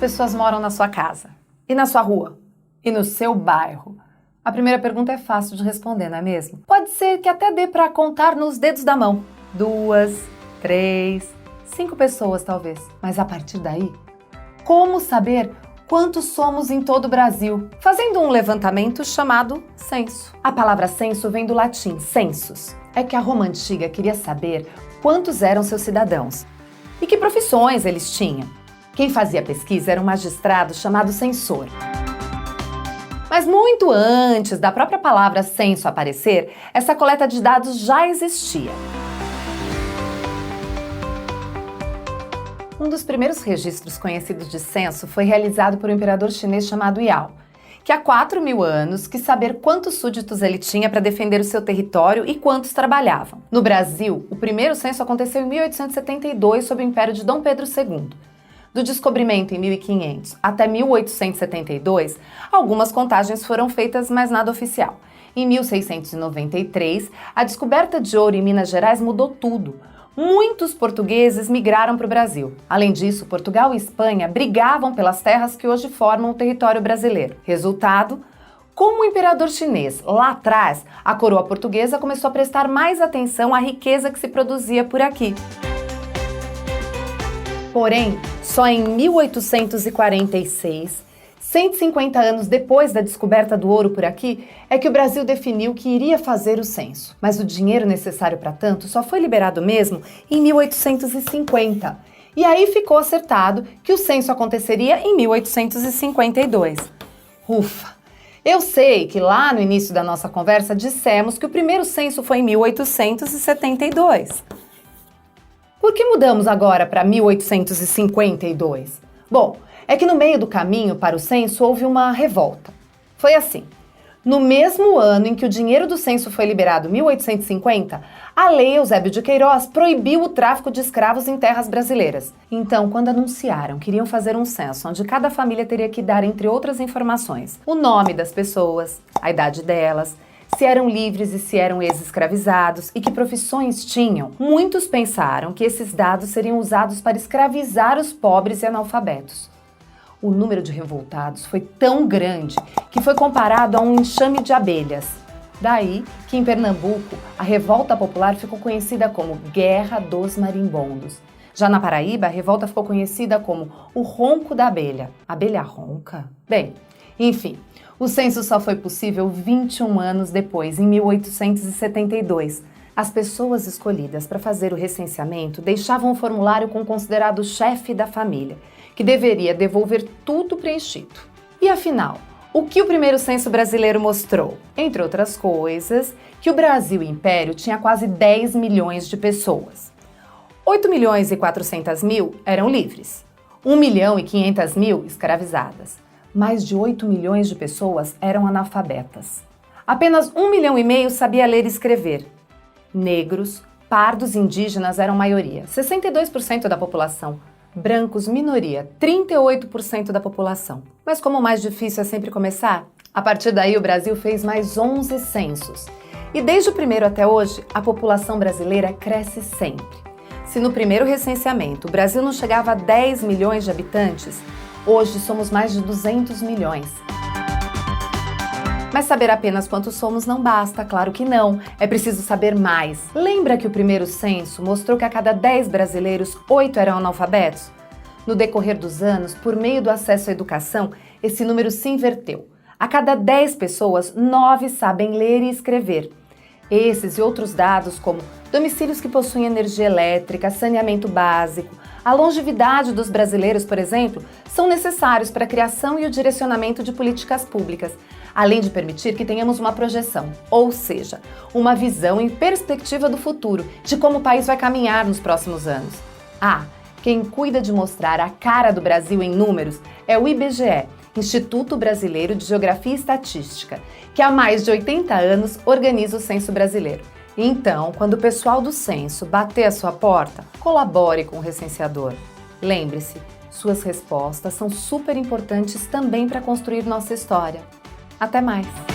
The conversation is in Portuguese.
pessoas moram na sua casa? E na sua rua? E no seu bairro? A primeira pergunta é fácil de responder, não é mesmo? Pode ser que até dê para contar nos dedos da mão. 2, 3, 5 pessoas talvez. Mas a partir daí, como saber quantos somos em todo o Brasil? Fazendo um levantamento chamado censo. A palavra censo vem do latim census. É que a Roma antiga queria saber quantos eram seus cidadãos e que profissões eles tinham. Quem fazia a pesquisa era um magistrado chamado censor. Mas muito antes da própria palavra censo aparecer, essa coleta de dados já existia. Um dos primeiros registros conhecidos de censo foi realizado por um imperador chinês chamado Yao, que há 4.000 anos quis saber quantos súditos ele tinha para defender o seu território e quantos trabalhavam. No Brasil, o primeiro censo aconteceu em 1872 sob o império de Dom Pedro II. Do descobrimento em 1500 até 1872, algumas contagens foram feitas, mas nada oficial. Em 1693, a descoberta de ouro em Minas Gerais mudou tudo. Muitos portugueses migraram para o Brasil. Além disso, Portugal e Espanha brigavam pelas terras que hoje formam o território brasileiro. Resultado? Como o imperador chinês, lá atrás, a coroa portuguesa começou a prestar mais atenção à riqueza que se produzia por aqui. Porém, só em 1846, 150 anos depois da descoberta do ouro por aqui, é que o Brasil definiu que iria fazer o censo. Mas o dinheiro necessário para tanto só foi liberado mesmo em 1850. E aí ficou acertado que o censo aconteceria em 1852. Ufa! Eu sei que lá no início da nossa conversa dissemos que o primeiro censo foi em 1872. Por que mudamos agora para 1852? Bom, é que no meio do caminho para o censo houve uma revolta. Foi assim: no mesmo ano em que o dinheiro do censo foi liberado, 1850, a Lei Eusébio de Queiroz proibiu o tráfico de escravos em terras brasileiras. Então, quando anunciaram que iriam fazer um censo onde cada família teria que dar, entre outras informações, o nome das pessoas, a idade delas, se eram livres e se eram ex-escravizados e que profissões tinham, muitos pensaram que esses dados seriam usados para escravizar os pobres e analfabetos. O número de revoltados foi tão grande que foi comparado a um enxame de abelhas. Daí que em Pernambuco a revolta popular ficou conhecida como Guerra dos Marimbondos. Já na Paraíba, a revolta ficou conhecida como o Ronco da Abelha. Abelha ronca? Bem, enfim, o censo só foi possível 21 anos depois, em 1872. As pessoas escolhidas para fazer o recenseamento deixavam o formulário com o considerado chefe da família, que deveria devolver tudo preenchido. E afinal, o que o primeiro censo brasileiro mostrou? Entre outras coisas, que o Brasil Império tinha quase 10 milhões de pessoas. 8.400.000 eram livres, 1.500.000 escravizadas. Mais de 8 milhões de pessoas eram analfabetas. Apenas 1,5 milhão sabia ler e escrever. Negros, pardos e indígenas eram maioria, 62% da população. Brancos, minoria, 38% da população. Mas como o mais difícil é sempre começar, a partir daí o Brasil fez mais 11 censos. E desde o primeiro até hoje, a população brasileira cresce sempre. Se no primeiro recenseamento o Brasil não chegava a 10 milhões de habitantes, hoje somos mais de 200 milhões. Mas saber apenas quantos somos não basta, claro que não. É preciso saber mais. Lembra que o primeiro censo mostrou que a cada 10 brasileiros, 8 eram analfabetos? No decorrer dos anos, por meio do acesso à educação, esse número se inverteu. A cada 10 pessoas, 9 sabem ler e escrever. Esses e outros dados, como domicílios que possuem energia elétrica, saneamento básico, a longevidade dos brasileiros, por exemplo, são necessários para a criação e o direcionamento de políticas públicas, além de permitir que tenhamos uma projeção, ou seja, uma visão em perspectiva do futuro, de como o país vai caminhar nos próximos anos. Quem cuida de mostrar a cara do Brasil em números é o IBGE, Instituto Brasileiro de Geografia e Estatística, que há mais de 80 anos organiza o Censo Brasileiro. Então, quando o pessoal do censo bater a sua porta, colabore com o recenseador. Lembre-se, suas respostas são super importantes também para construir nossa história. Até mais!